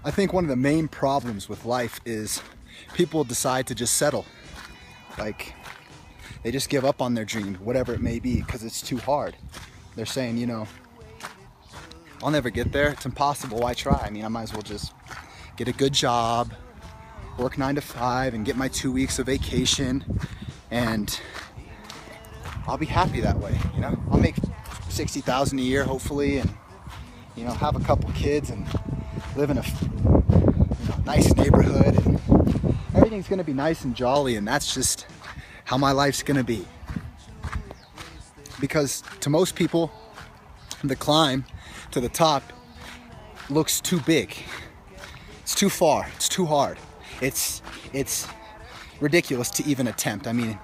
I think one of the main problems with life is people decide to just settle. Like, they just give up on their dream, whatever it may be, because it's too hard. They're saying, you know, I'll never get there. It's impossible. Why try? I mean, I might as well just get a good job, work 9 to 5, and get my 2 weeks of vacation, and I'll be happy that way. You know, I'll make $60,000 a year, hopefully, and you know, have a couple kids and live in a nice neighborhood, and everything's gonna be nice and jolly, and that's just how my life's gonna be. Because to most people, the climb to the top looks too big. It's too far, it's too hard. It's ridiculous to even attempt. I mean,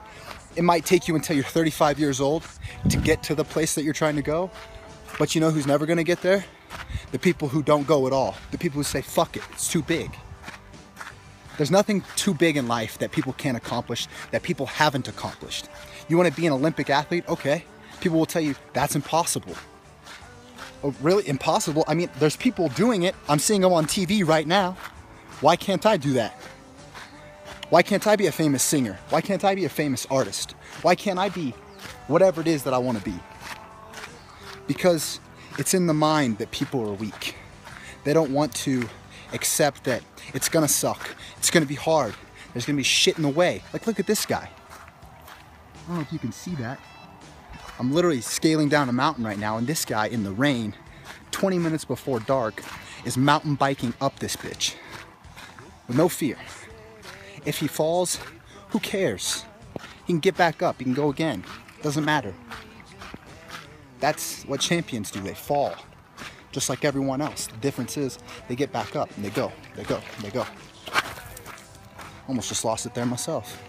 it might take you until you're 35 years old to get to the place that you're trying to go, but you know who's never gonna get there? The people who don't go at all. The people who say, fuck it, it's too big. There's nothing too big in life that people can't accomplish, that people haven't accomplished. You want to be an Olympic athlete? Okay. People will tell you, that's impossible. Oh, really? Impossible? I mean, there's people doing it. I'm seeing them on TV right now. Why can't I do that? Why can't I be a famous singer? Why can't I be a famous artist? Why can't I be whatever it is that I want to be? Because it's in the mind that people are weak. They don't want to accept that it's gonna suck. It's gonna be hard. There's gonna be shit in the way. Like, look at this guy. I don't know if you can see that. I'm literally scaling down a mountain right now, and this guy in the rain, 20 minutes before dark, is mountain biking up this bitch with no fear. If he falls, who cares? He can get back up, he can go again. Doesn't matter. That's what champions do. They fall, just like everyone else. The difference is they get back up and they go, they go, they go. Almost just lost it there myself.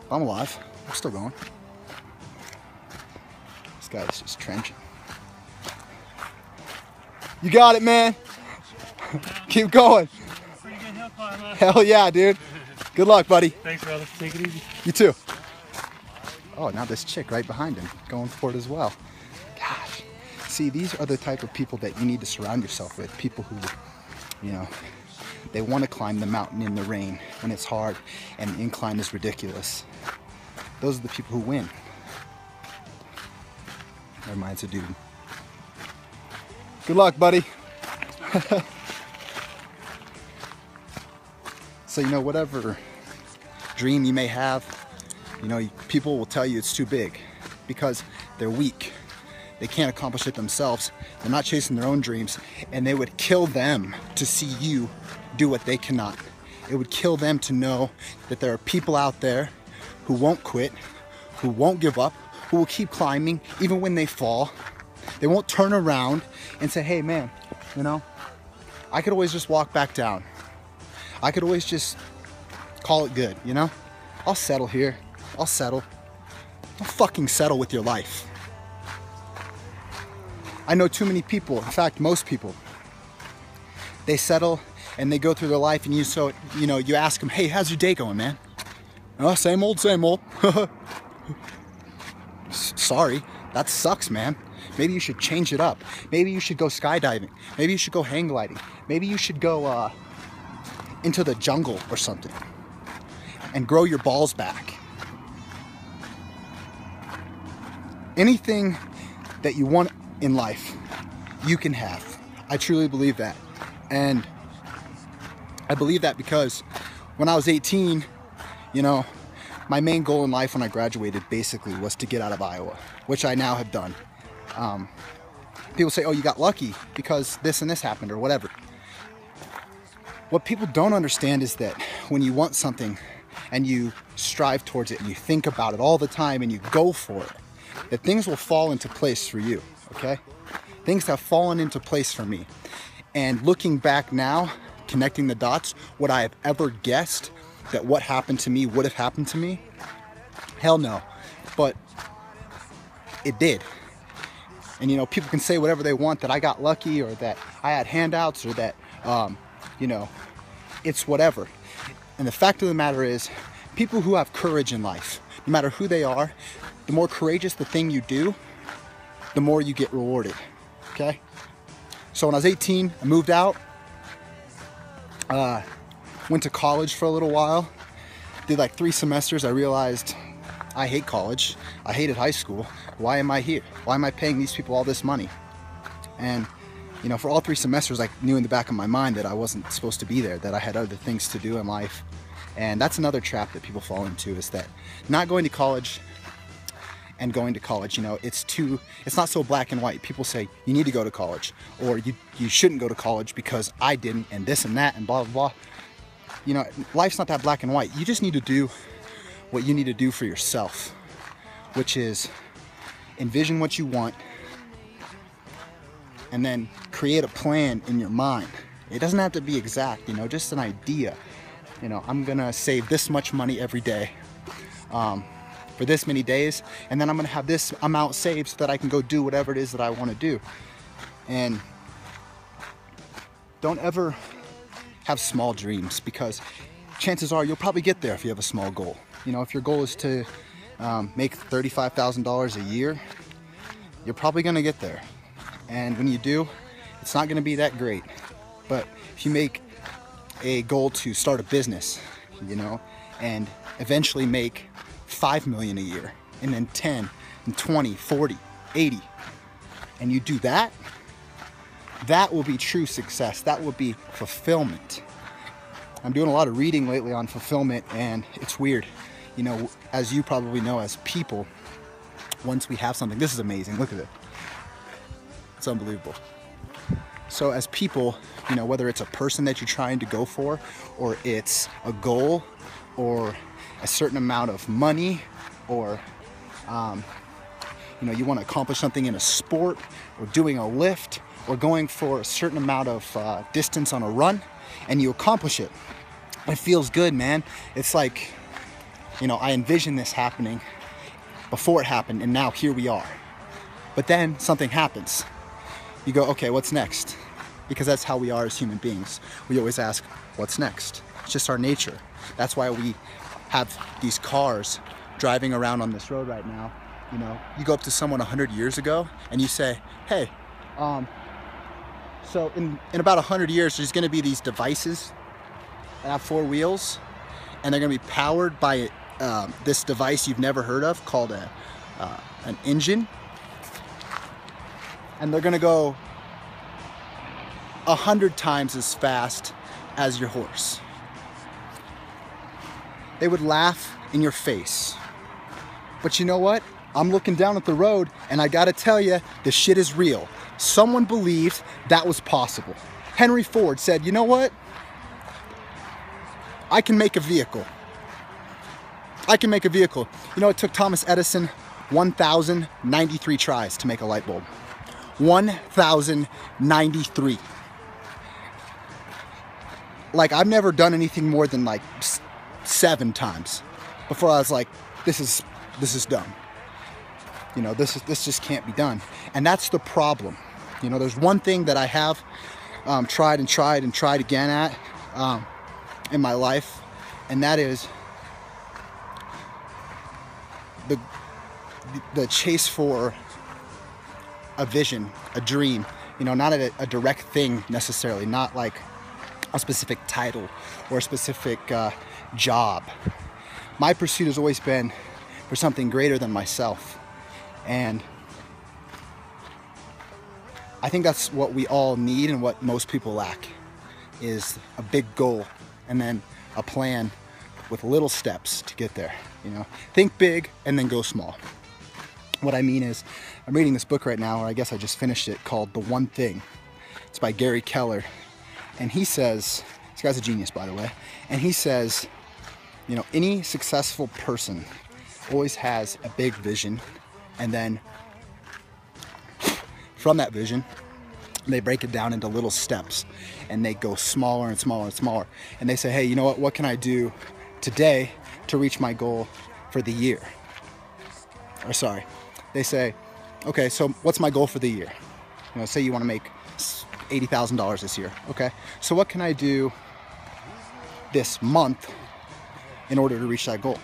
I'm alive. I'm still going. This guy's just trenching. You got it, man. Keep going. Pretty good hill climb, huh? Hell yeah, dude. Good luck, buddy. Thanks, brother. Take it easy. You too. Oh, now this chick right behind him going for it as well. Gosh. See, these are the type of people that you need to surround yourself with. People who, you know, they want to climb the mountain in the rain when it's hard and the incline is ridiculous. Those are the people who win. Never mind, it's a dude. Good luck, buddy. So, you know, whatever dream you may have, you know, people will tell you it's too big because they're weak. They can't accomplish it themselves. They're not chasing their own dreams, and they would kill them to see you do what they cannot. It would kill them to know that there are people out there who won't quit, who won't give up, who will keep climbing even when they fall. They won't turn around and say, hey man, you know, I could always just walk back down. I could always just call it good, you know? I'll settle here. I'll settle. Don't fucking settle with your life. I know too many people, in fact, most people, they settle and they go through their life, and you ask them, hey, how's your day going, man? Oh, same old, same old. Sorry, that sucks, man. Maybe you should change it up. Maybe you should go skydiving. Maybe you should go hang gliding. Maybe you should go into the jungle or something and grow your balls back. Anything that you want in life, you can have. I truly believe that. And I believe that because when I was 18, you know, my main goal in life when I graduated basically was to get out of Iowa, which I now have done. People say, oh, you got lucky because this and this happened or whatever. What people don't understand is that when you want something and you strive towards it and you think about it all the time and you go for it, that things will fall into place for you, okay? Things have fallen into place for me. And looking back now, connecting the dots, would I have ever guessed that what happened to me would have happened to me? Hell no. But it did. And you know, people can say whatever they want, that I got lucky or that I had handouts or that, you know, it's whatever. And the fact of the matter is, people who have courage in life, no matter who they are, the more courageous the thing you do, the more you get rewarded, okay? So when I was 18, I moved out. Went to college for a little while, did like 3 semesters. I realized I hate college. I hated high school. Why am I here? Why am I paying these people all this money? And you know, for all 3 semesters, I knew in the back of my mind that I wasn't supposed to be there, that I had other things to do in life. And that's another trap that people fall into, is that not going to college and going to college, you know, it's not so black and white. People say you need to go to college, or you shouldn't go to college because I didn't, and this and that and blah, blah, blah. You know, life's not that black and white. You just need to do what you need to do for yourself, which is envision what you want and then create a plan in your mind. It doesn't have to be exact, you know, just an idea. You know, I'm gonna save this much money every day for this many days, and then I'm gonna have this amount saved so that I can go do whatever it is that I wanna do. And don't ever have small dreams, because chances are you'll probably get there if you have a small goal. You know, if your goal is to make $35,000 a year, you're probably gonna get there. And when you do, it's not gonna be that great. But if you make a goal to start a business, you know, and eventually make 5 million a year, and then 10 and 20, 40, 80, and you do that, that will be true success. That will be fulfillment. I'm doing a lot of reading lately on fulfillment, and it's weird. You know, as you probably know, as people, once we have something, this is amazing, look at it. It's unbelievable. So as people, you know, whether it's a person that you're trying to go for, or it's a goal, or a certain amount of money, or you know, you want to accomplish something in a sport, or doing a lift, or going for a certain amount of distance on a run, and you accomplish it. It feels good, man. It's like, you know, I envisioned this happening before it happened, and now here we are. But then something happens. You go, okay, what's next? Because that's how we are as human beings. We always ask, what's next? It's just our nature. That's why we have these cars driving around on this road right now. You know, you go up to someone 100 years ago and you say, hey, so in about 100 years, there's gonna be these devices that have 4 wheels, and they're gonna be powered by this device you've never heard of called an engine. And they're gonna go 100 times as fast as your horse. They would laugh in your face. But you know what? I'm looking down at the road, and I gotta tell you, this shit is real. Someone believed that was possible. Henry Ford said, you know what? I can make a vehicle. I can make a vehicle. You know, it took Thomas Edison 1,093 tries to make a light bulb. 1,093. Like, I've never done anything more than like 7 times before I was like, this is dumb. You know, this just can't be done. And that's the problem. You know, there's one thing that I have tried again at in my life, and that is the chase for a vision, a dream. You know, not a direct thing necessarily, not like a specific title or a specific job. My pursuit has always been for something greater than myself. And I think that's what we all need, and what most people lack is a big goal and then a plan with little steps to get there. You know, think big and then go small. What I mean is, I'm reading this book right now, or I guess I just finished it, called The One Thing. It's by Gary Keller. And he says, this guy's a genius, by the way, and he says, you know, any successful person always has a big vision, and then from that vision, they break it down into little steps, and they go smaller and smaller and smaller. And they say, hey, you know what can I do today to reach my goal for the year? Or sorry, they say, okay, so what's my goal for the year? You know, say you want to make $80,000 this year. Okay, so what can I do this month in order to reach that goal?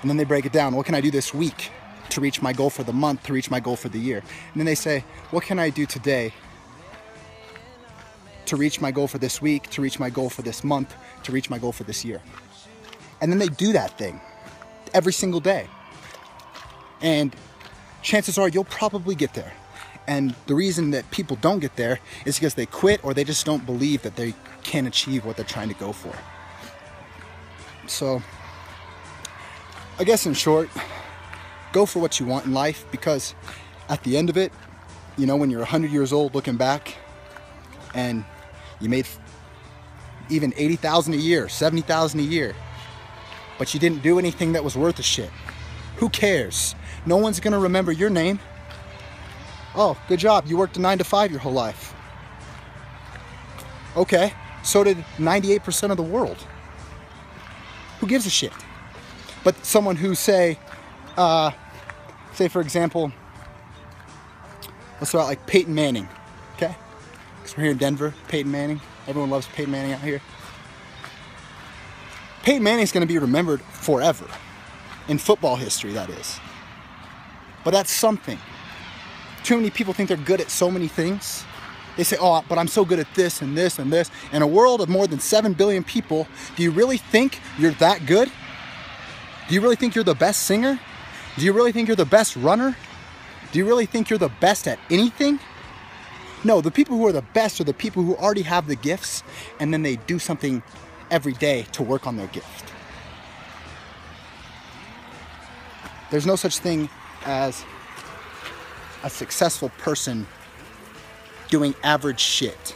And then they break it down. What can I do this week to reach my goal for the month, to reach my goal for the year? And then they say, what can I do today to reach my goal for this week, to reach my goal for this month, to reach my goal for this year. And then they do that thing every single day. And chances are you'll probably get there. And the reason that people don't get there is because they quit, or they just don't believe that they can achieve what they're trying to go for. So, I guess in short, go for what you want in life, because at the end of it, you know, when you're 100 years old looking back and you made even 80,000 a year, 70,000 a year, but you didn't do anything that was worth a shit. Who cares? No one's gonna remember your name. Oh, good job, you worked a 9 to 5 your whole life. Okay, so did 98% of the world. Who gives a shit? But someone who say for example, let's throw out like Peyton Manning, okay? Because we're here in Denver, Peyton Manning. Everyone loves Peyton Manning out here. Peyton Manning's gonna be remembered forever. In football history, that is. But that's something. Too many people think they're good at so many things. They say, oh, but I'm so good at this and this and this. In a world of more than 7 billion people, do you really think you're that good? Do you really think you're the best singer? Do you really think you're the best runner? Do you really think you're the best at anything? No, the people who are the best are the people who already have the gifts, and then they do something every day to work on their gift. There's no such thing as a successful person doing average shit.